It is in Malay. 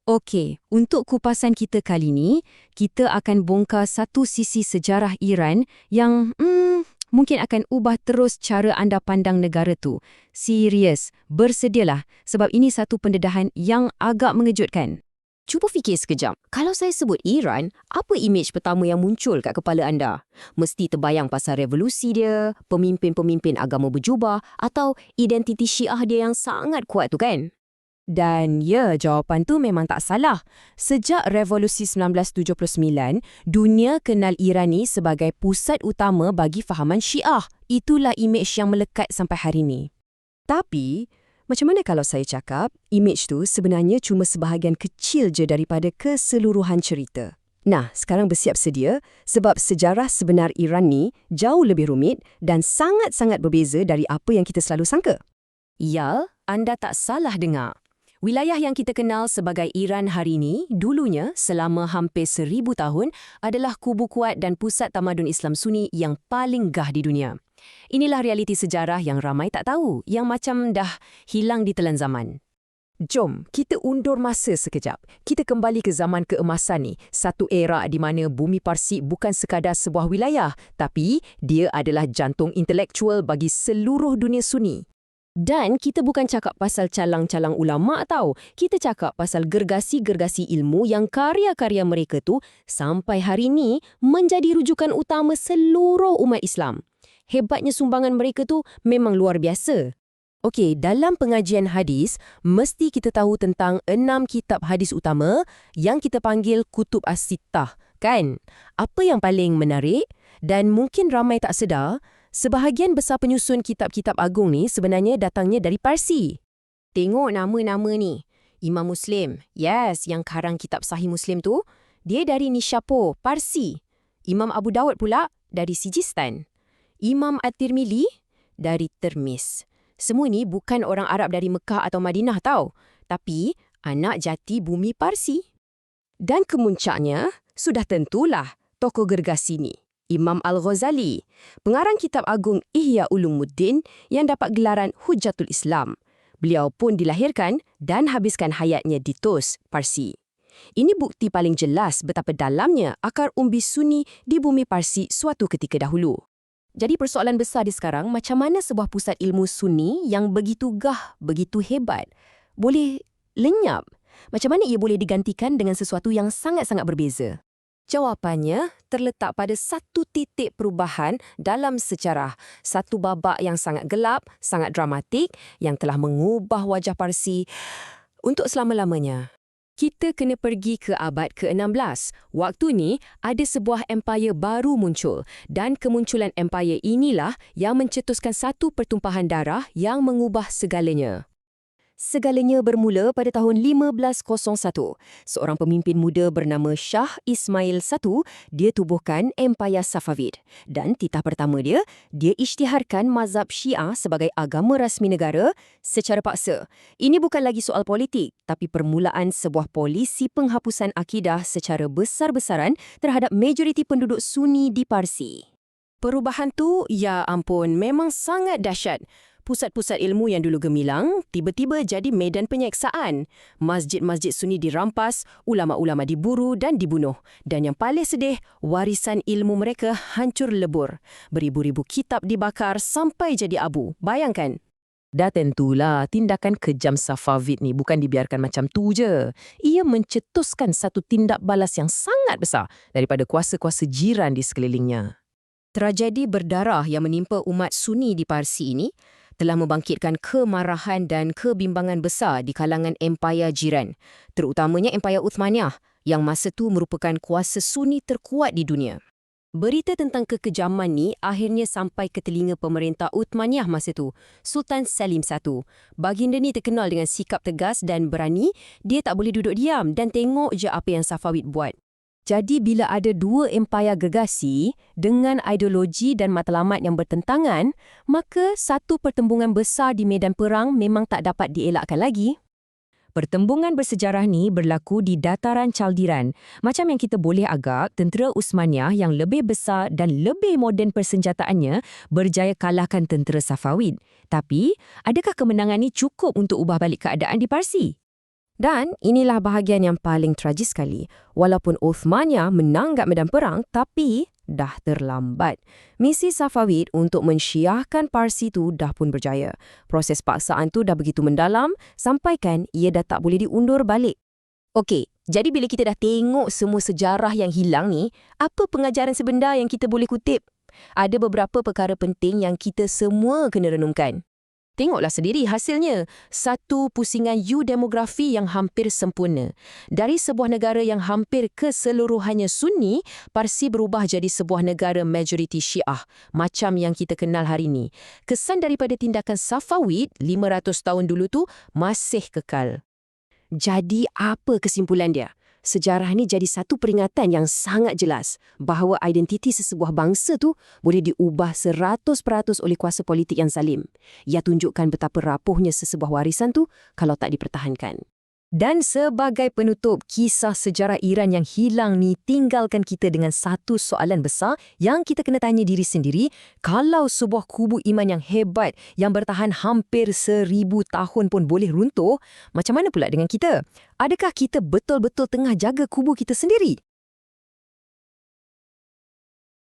Okey, untuk kupasan kita kali ni, kita akan bongkar satu sisi sejarah Iran yang mungkin akan ubah terus cara anda pandang negara tu. Serius, bersedialah sebab ini satu pendedahan yang agak mengejutkan. Cuba fikir sekejap. Kalau saya sebut Iran, apa imej pertama yang muncul kat kepala anda? Mesti terbayang pasal revolusi dia, pemimpin-pemimpin agama berjubah atau identiti Syiah dia yang sangat kuat tu kan? Dan ya, jawapan tu memang tak salah. Sejak Revolusi 1979, dunia kenal Iran ni sebagai pusat utama bagi fahaman Syiah. Itulah imej yang melekat sampai hari ni. Tapi, macam mana kalau saya cakap, imej tu sebenarnya cuma sebahagian kecil je daripada keseluruhan cerita? Nah, sekarang bersiap sedia sebab sejarah sebenar Iran ni jauh lebih rumit dan sangat-sangat berbeza dari apa yang kita selalu sangka. Ya, anda tak salah dengar. Wilayah yang kita kenal sebagai Iran hari ini, dulunya selama hampir 1000 tahun adalah kubu kuat dan pusat tamadun Islam Sunni yang paling gah di dunia. Inilah realiti sejarah yang ramai tak tahu, yang macam dah hilang di telan zaman. Jom, kita undur masa sekejap. Kita kembali ke zaman keemasan ni, satu era di mana bumi Parsi bukan sekadar sebuah wilayah, tapi dia adalah jantung intelektual bagi seluruh dunia Sunni. Dan kita bukan cakap pasal calang-calang ulama' tau. Kita cakap pasal gergasi-gergasi ilmu yang karya-karya mereka tu sampai hari ni menjadi rujukan utama seluruh umat Islam. Hebatnya sumbangan mereka tu memang luar biasa. Okey, dalam pengajian hadis, mesti kita tahu tentang 6 kitab hadis utama yang kita panggil Kutub As-Sittah, kan? Apa yang paling menarik dan mungkin ramai tak sedar, sebahagian besar penyusun kitab-kitab agung ni sebenarnya datangnya dari Parsi. Tengok nama-nama ni. Imam Muslim, yes, yang karang kitab Sahih Muslim tu, dia dari Nishapur, Parsi. Imam Abu Dawud pula dari Sijistan. Imam At-Tirmidzi dari Termis. Semua ni bukan orang Arab dari Mekah atau Madinah tau, tapi anak jati bumi Parsi. Dan kemuncaknya, sudah tentulah tokoh gergasi ni. Imam Al-Ghazali, pengarang kitab agung Ihya Ulumuddin yang dapat gelaran Hujjatul Islam. Beliau pun dilahirkan dan habiskan hayatnya di Tus, Parsi. Ini bukti paling jelas betapa dalamnya akar umbi Sunni di bumi Parsi suatu ketika dahulu. Jadi persoalan besar di sekarang, macam mana sebuah pusat ilmu Sunni yang begitu gah, begitu hebat, boleh lenyap? Macam mana ia boleh digantikan dengan sesuatu yang sangat-sangat berbeza? Jawapannya terletak pada satu titik perubahan dalam sejarah, satu babak yang sangat gelap, sangat dramatik, yang telah mengubah wajah Parsi untuk selama-lamanya. Kita kena pergi ke abad ke-16. Waktu ni, ada sebuah empayar baru muncul dan kemunculan empayar inilah yang mencetuskan satu pertumpahan darah yang mengubah segalanya. Segalanya bermula pada tahun 1501. Seorang pemimpin muda bernama Shah Ismail I, dia tubuhkan Empayar Safavid. Dan titah pertama dia isytiharkan mazhab Syiah sebagai agama rasmi negara secara paksa. Ini bukan lagi soal politik, tapi permulaan sebuah polisi penghapusan akidah secara besar-besaran terhadap majoriti penduduk Sunni di Parsi. Perubahan tu, ya ampun, memang sangat dahsyat. Pusat-pusat ilmu yang dulu gemilang, tiba-tiba jadi medan penyeksaan. Masjid-masjid Sunni dirampas, ulama-ulama diburu dan dibunuh. Dan yang paling sedih, warisan ilmu mereka hancur lebur. Beribu-ribu kitab dibakar sampai jadi abu. Bayangkan. Dah tentulah, tindakan kejam Safavid ni bukan dibiarkan macam tu je. Ia mencetuskan satu tindak balas yang sangat besar daripada kuasa-kuasa jiran di sekelilingnya. Tragedi berdarah yang menimpa umat Sunni di Parsi ini telah membangkitkan kemarahan dan kebimbangan besar di kalangan empayar jiran, terutamanya Empayar Uthmaniyah yang masa tu merupakan kuasa Sunni terkuat di dunia. Berita tentang kekejaman ni akhirnya sampai ke telinga pemerintah Uthmaniyah masa tu, Sultan Salim I. Baginda ni terkenal dengan sikap tegas dan berani, dia tak boleh duduk diam dan tengok je apa yang Safavid buat. Jadi bila ada dua empayar gergasi dengan ideologi dan matlamat yang bertentangan, maka satu pertembungan besar di medan perang memang tak dapat dielakkan lagi. Pertembungan bersejarah ni berlaku di dataran Chaldiran. Macam yang kita boleh agak, tentera Uthmaniyah yang lebih besar dan lebih moden persenjataannya berjaya kalahkan tentera Safavid. Tapi, adakah kemenangan ni cukup untuk ubah balik keadaan di Parsi? Dan inilah bahagian yang paling tragis sekali. Walaupun Uthmaniyah menanggap medan perang, tapi dah terlambat. Misi Safavid untuk mensyiahkan Parsi tu dah pun berjaya. Proses paksaan tu dah begitu mendalam, sampaikan ia dah tak boleh diundur balik. Okey, jadi bila kita dah tengok semua sejarah yang hilang ni, apa pengajaran sebenar yang kita boleh kutip? Ada beberapa perkara penting yang kita semua kena renungkan. Tengoklah sendiri hasilnya. Satu pusingan U demografi yang hampir sempurna. Dari sebuah negara yang hampir keseluruhannya Sunni, Parsi berubah jadi sebuah negara majoriti Syiah, macam yang kita kenal hari ini. Kesan daripada tindakan Safavid 500 tahun dulu tu masih kekal. Jadi apa kesimpulan dia? Sejarah ni jadi satu peringatan yang sangat jelas bahawa identiti sesebuah bangsa tu boleh diubah 100% oleh kuasa politik yang zalim. Ia tunjukkan betapa rapuhnya sesebuah warisan tu kalau tak dipertahankan. Dan sebagai penutup, kisah sejarah Iran yang hilang ni tinggalkan kita dengan satu soalan besar yang kita kena tanya diri sendiri. Kalau sebuah kubu iman yang hebat, yang bertahan hampir 1000 tahun pun boleh runtuh, macam mana pula dengan kita? Adakah kita betul-betul tengah jaga kubu kita sendiri?